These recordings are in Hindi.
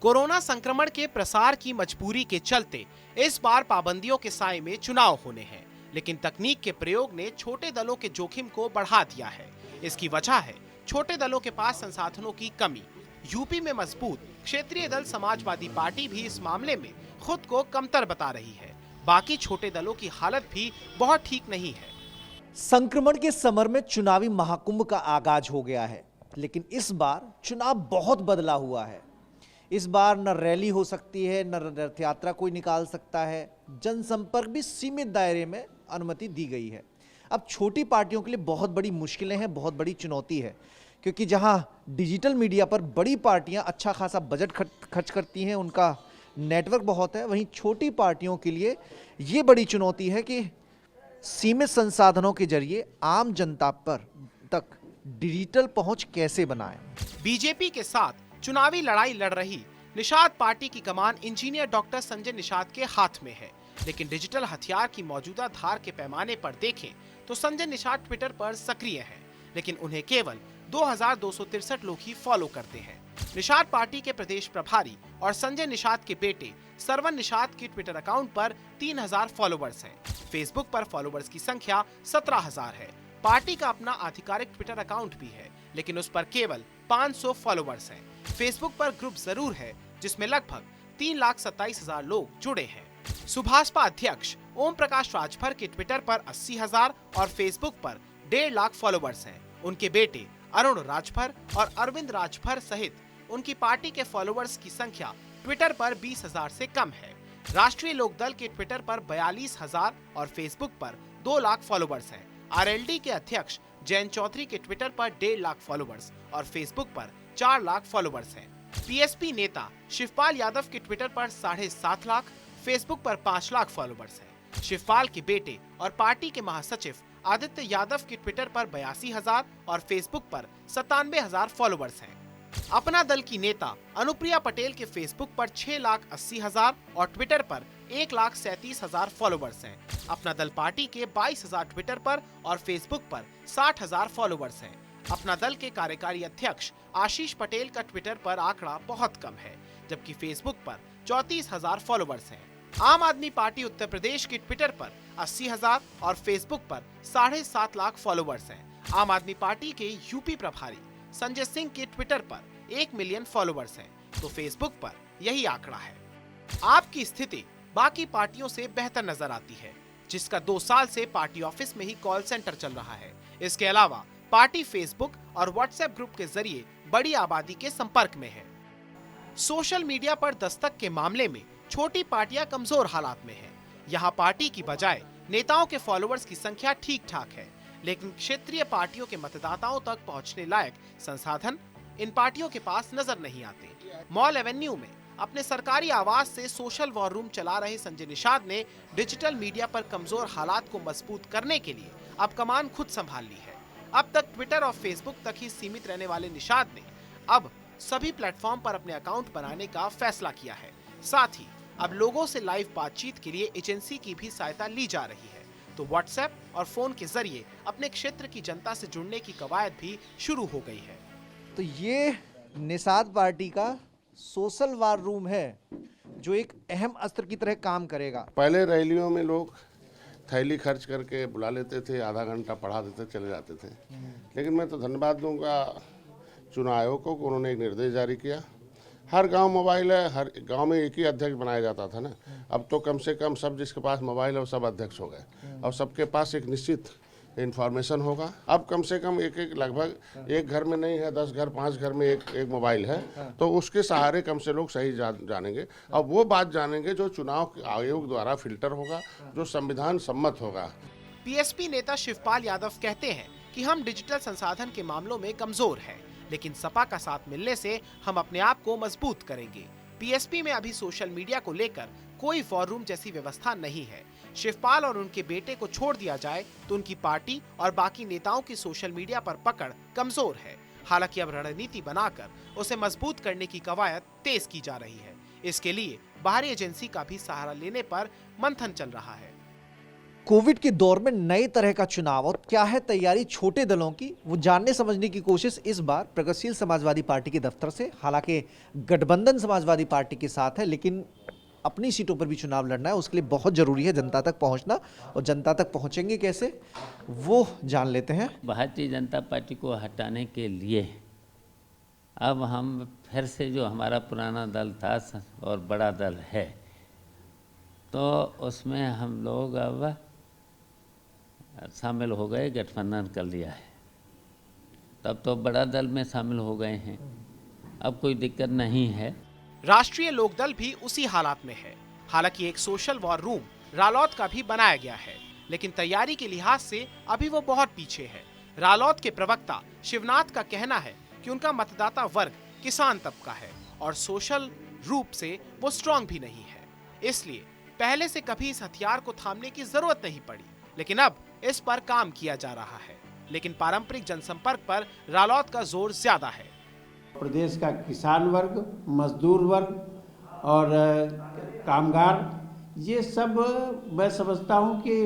कोरोना संक्रमण के प्रसार की मजबूरी के चलते इस बार पाबंदियों के साए में चुनाव होने हैं, लेकिन तकनीक के प्रयोग ने छोटे दलों के जोखिम को बढ़ा दिया है। इसकी वजह है छोटे दलों के पास संसाधनों की कमी। यूपी में मजबूत क्षेत्रीय दल समाजवादी पार्टी भी इस मामले में खुद को कमतर बता रही है। बाकी छोटे दलों की हालत भी बहुत ठीक नहीं है। संक्रमण के समर में चुनावी महाकुंभ का आगाज हो गया है, लेकिन इस बार चुनाव बहुत बदला हुआ है। इस बार न रैली हो सकती है, न रथ यात्रा कोई निकाल सकता है। जनसंपर्क भी सीमित दायरे में अनुमति दी गई है। अब छोटी पार्टियों के लिए बहुत बड़ी मुश्किलें हैं, बहुत बड़ी चुनौती है, क्योंकि जहां डिजिटल मीडिया पर बड़ी पार्टियां अच्छा खासा बजट खर्च करती हैं, उनका नेटवर्क बहुत है, वहीं छोटी पार्टियों के लिए ये बड़ी चुनौती है कि सीमित संसाधनों के जरिए आम जनता पर तक डिजिटल पहुंच कैसे बनाएं। बीजेपी के साथ चुनावी लड़ाई लड़ रही निषाद पार्टी की कमान इंजीनियर डॉक्टर संजय निषाद के हाथ में है, लेकिन डिजिटल हथियार की मौजूदा धार के पैमाने पर देखें तो संजय निषाद ट्विटर पर सक्रिय हैं, लेकिन उन्हें केवल 2263 लोग ही फॉलो करते हैं। निषाद पार्टी के प्रदेश प्रभारी और संजय निषाद के बेटे सरवन निषाद के ट्विटर अकाउंट पर 3000 फॉलोवर्स हैं। फेसबुक पर फॉलोवर्स की संख्या 17000 है। पार्टी का अपना आधिकारिक ट्विटर अकाउंट भी है, लेकिन उस पर केवल 500 फॉलोवर्स हैं। फेसबुक पर ग्रुप जरूर है, जिसमें लगभग 3,27,000 लोग जुड़े हैं। सुभाषपा अध्यक्ष ओम प्रकाश राजभर के ट्विटर पर 80,000 और फेसबुक पर 1.5 लाख फॉलोवर्स हैं। उनके बेटे अरुण राजभर और अरविंद राजभर सहित उनकी पार्टी के फॉलोवर्स की संख्या ट्विटर पर 20,000 से कम है। राष्ट्रीय लोकदल के ट्विटर पर 42,000 और फेसबुक पर 2 लाख फॉलोवर्स हैं। आरएलडी के अध्यक्ष जयंत चौधरी के ट्विटर पर 1.5 लाख फॉलोवर्स और फेसबुक पर 4 लाख फॉलोवर्स हैं। पीएसपी नेता शिवपाल यादव के ट्विटर पर 7.5 लाख, फेसबुक पर 5 लाख फॉलोवर्स हैं। शिवपाल के बेटे और पार्टी के महासचिव आदित्य यादव के ट्विटर पर 82,000 और फेसबुक पर 97,000 फॉलोवर्स हैं। अपना दल की नेता अनुप्रिया पटेल के फेसबुक पर 6,80,000 और ट्विटर पर 1,37,000 फॉलोवर्स हैं। अपना दल पार्टी के 22,000 ट्विटर पर और फेसबुक पर 60,000 फॉलोवर्स हैं। अपना दल के कार्यकारी अध्यक्ष आशीष पटेल का ट्विटर पर आंकड़ा बहुत कम है, जबकि फेसबुक पर 34,000 फॉलोवर्स हैं। आम आदमी पार्टी उत्तर प्रदेश के ट्विटर पर 80,000 और फेसबुक पर 7.5 लाख फॉलोवर्स हैं। आम आदमी पार्टी के यूपी प्रभारी संजय सिंह के ट्विटर पर 1 मिलियन फॉलोवर्स हैं, तो फेसबुक पर यही आंकड़ा है। आपकी स्थिति बाकी पार्टियों से बेहतर नजर आती है, जिसका 2 साल से पार्टी ऑफिस में ही कॉल सेंटर चल रहा है। इसके अलावा पार्टी फेसबुक और व्हाट्सएप ग्रुप के जरिए बड़ी आबादी के संपर्क में है। सोशल मीडिया पर दस्तक के मामले में छोटी पार्टियां कमजोर हालात में हैं। यहां पार्टी की बजाय नेताओं के फॉलोवर्स की संख्या ठीक ठाक है, लेकिन क्षेत्रीय पार्टियों के मतदाताओं तक पहुंचने लायक संसाधन इन पार्टियों के पास नजर नहीं आते। मॉल एवेन्यू में अपने सरकारी आवास से सोशल वॉर रूम चला रहे संजय निषाद ने डिजिटल मीडिया पर कमजोर हालात को मजबूत करने के लिए अब कमान खुद संभाल ली है। अब तक ट्विटर और फेसबुक तक ही सीमित रहने वाले निषाद ने अब सभी प्लेटफॉर्म पर अपने अकाउंट बनाने का फैसला किया है। साथ ही अब लोगों से लाइव बातचीत के लिए एजेंसी की भी सहायता ली जा रही है, तो व्हाट्सएप और फोन के जरिए अपने क्षेत्र की जनता से जुड़ने की कवायद भी शुरू हो गई है। तो ये निषाद पार्टी का सोशल वार रूम है, जो एक अहम अस्त्र की तरह काम करेगा। पहले रैलियों में लोग थैली खर्च करके बुला लेते थे, आधा घंटा पढ़ा देते चले जाते थे, लेकिन मैं तो धन्यवाद दूंगा चुनाव आयोग को, उन्होंने एक निर्देश जारी किया। हर गांव मोबाइल है, हर गांव में एक ही अध्यक्ष बनाया जाता था ना, अब तो कम से कम सब जिसके पास मोबाइल है वो सब अध्यक्ष हो गए और सबके पास एक निश्चित इन्फॉर्मेशन होगा। अब कम से कम एक लगभग एक घर में नहीं है, 10 घर 5 घर में एक मोबाइल है, तो उसके सहारे कम से लोग सही जानेंगे और वो बात जानेंगे जो चुनाव आयोग द्वारा फिल्टर होगा, जो संविधान सम्मत होगा। पीएसपी नेता शिवपाल यादव कहते हैं कि हम डिजिटल संसाधन के मामलों में कमजोर हैं, लेकिन सपा का साथ मिलने से हम अपने आप को मजबूत करेंगे। पीएसपी में अभी सोशल मीडिया को लेकर कोई वॉर रूम जैसी व्यवस्था नहीं है। शिवपाल और उनके बेटे को छोड़ दिया जाए तो उनकी पार्टी और बाकी नेताओं की सोशल मीडिया पर पकड़ कमजोर है। हालांकि अब रणनीति बनाकर उसे मजबूत करने की कवायद तेज की जा रही है। इसके लिए बाहरी एजेंसी का भी सहारा लेने पर मंथन चल रहा है। कोविड के दौर में नए तरह का चुनाव और क्या है तैयारी छोटे दलों की, वो जानने समझने की कोशिश इस बार प्रगतिशील समाजवादी पार्टी के दफ्तर से। हालांकि गठबंधन समाजवादी पार्टी के साथ है, लेकिन अपनी सीटों पर भी चुनाव लड़ना है, उसके लिए बहुत जरूरी है जनता तक पहुंचना। और जनता तक पहुंचेंगे कैसे, वो जान लेते हैं। भारतीय जनता पार्टी को हटाने के लिए अब हम फिर से जो हमारा पुराना दल था और बड़ा दल है, तो उसमें हम लोग अब शामिल हो गए, गठबंधन कर लिया है। तब तो बड़ा दल में शामिल हो गए हैं, अब कोई दिक्कत नहीं है। राष्ट्रीय लोकदल भी उसी हालात में है। हालांकि एक सोशल वॉर रूम रालौत का भी बनाया गया है, लेकिन तैयारी के लिहाज से अभी वो बहुत पीछे है। रालौत के प्रवक्ता शिवनाथ का कहना है कि उनका मतदाता वर्ग किसान तबका है और सोशल रूप से वो स्ट्रांग भी नहीं है, इसलिए पहले से कभी इस हथियार को थामने की जरूरत नहीं पड़ी, लेकिन अब इस पर काम किया जा रहा है। लेकिन पारंपरिक जनसंपर्क पर रालौत का जोर ज्यादा है। प्रदेश का किसान वर्ग, मजदूर वर्ग और कामगार, ये सब मैं समझता हूँ कि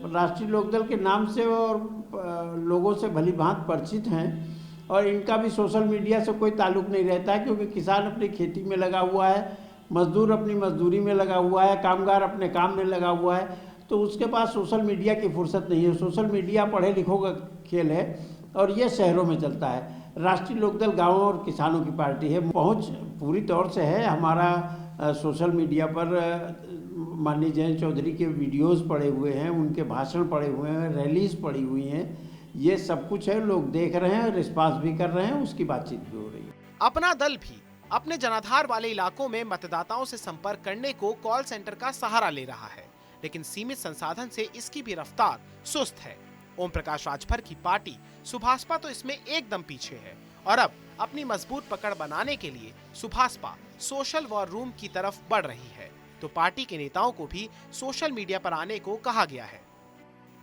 राष्ट्रीय लोकदल के नाम से और लोगों से भली भांति परिचित हैं और इनका भी सोशल मीडिया से कोई ताल्लुक नहीं रहता है, क्योंकि किसान अपनी खेती में लगा हुआ है, मजदूर अपनी मजदूरी में लगा हुआ है, कामगार अपने काम में लगा हुआ है, तो उसके पास सोशल मीडिया की फुर्सत नहीं है। सोशल मीडिया पढ़े लिखों का खेल है और ये शहरों में चलता है। राष्ट्रीय लोकदल गाँवों और किसानों की पार्टी है, पहुंच पूरी तौर से है। हमारा सोशल मीडिया पर माननीय जयंत चौधरी के वीडियोस पड़े हुए हैं, उनके भाषण पड़े हुए हैं, रैलीज पड़ी हुई हैं, ये सब कुछ है। लोग देख रहे हैं, रिस्पांस भी कर रहे हैं, उसकी बातचीत भी हो रही है। अपना दल भी अपने जनाधार वाले इलाकों में मतदाताओं से संपर्क करने को कॉल सेंटर का सहारा ले रहा है, लेकिन सीमित संसाधन से इसकी भी रफ्तार सुस्त है। ओम प्रकाश राजभर की पार्टी सुभाषपा तो इसमें एकदम पीछे है और अब अपनी मजबूत पकड़ बनाने के लिए सुभाषपा सोशल वॉर रूम की तरफ बढ़ रही है, तो पार्टी के नेताओं को भी सोशल मीडिया पर आने को कहा गया है।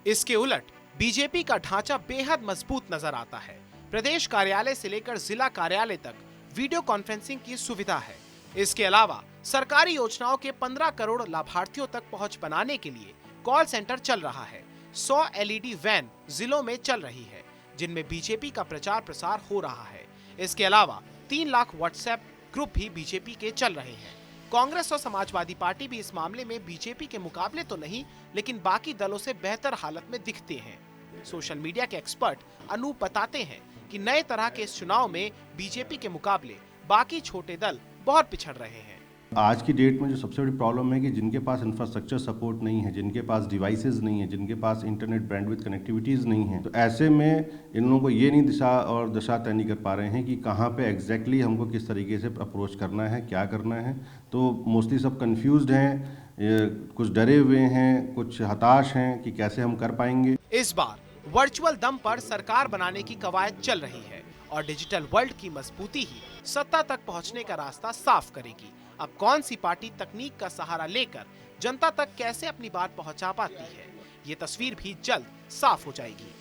इसके उलट बीजेपी का ढांचा बेहद मजबूत नजर आता है। प्रदेश कार्यालय से लेकर जिला कार्यालय तक वीडियो कॉन्फ्रेंसिंग की सुविधा है। इसके अलावा सरकारी योजनाओं के 15 करोड़ लाभार्थियों तक पहुंच बनाने के लिए कॉल सेंटर चल रहा है। 100 एलईडी वैन जिलों में चल रही है, जिनमें बीजेपी का प्रचार प्रसार हो रहा है। इसके अलावा 3 लाख व्हाट्सएप ग्रुप भी बीजेपी के चल रहे हैं। कांग्रेस और समाजवादी पार्टी भी इस मामले में बीजेपी के मुकाबले तो नहीं, लेकिन बाकी दलों से बेहतर हालत में दिखते हैं। सोशल मीडिया के एक्सपर्ट अनूप बताते हैं कि नए तरह के इस चुनाव में बीजेपी के मुकाबले बाकी छोटे दल बहुत पिछड़ रहे हैं। आज की डेट में जो सबसे बड़ी प्रॉब्लम है कि जिनके पास इंफ्रास्ट्रक्चर सपोर्ट नहीं है, जिनके पास डिवाइसेस नहीं है, जिनके पास इंटरनेट बैंडविड्थ कनेक्टिविटीज़ नहीं है, तो ऐसे में इन लोगों को ये नहीं दिशा और दशा तय नहीं कर पा रहे हैं कि कहाँ पे एग्जैक्टली हमको किस तरीके से अप्रोच करना है, क्या करना है। तो मोस्टली सब कंफ्यूज्ड हैं, कुछ डरे हुए हैं, कुछ हताश हैं कि कैसे हम कर पाएंगे। इस बार वर्चुअल दम पर सरकार बनाने की कवायद चल रही है और डिजिटल वर्ल्ड की मजबूती ही सत्ता तक पहुंचने का रास्ता साफ करेगी। अब कौन सी पार्टी तकनीक का सहारा लेकर जनता तक कैसे अपनी बात पहुंचा पाती है, ये तस्वीर भी जल्द साफ हो जाएगी।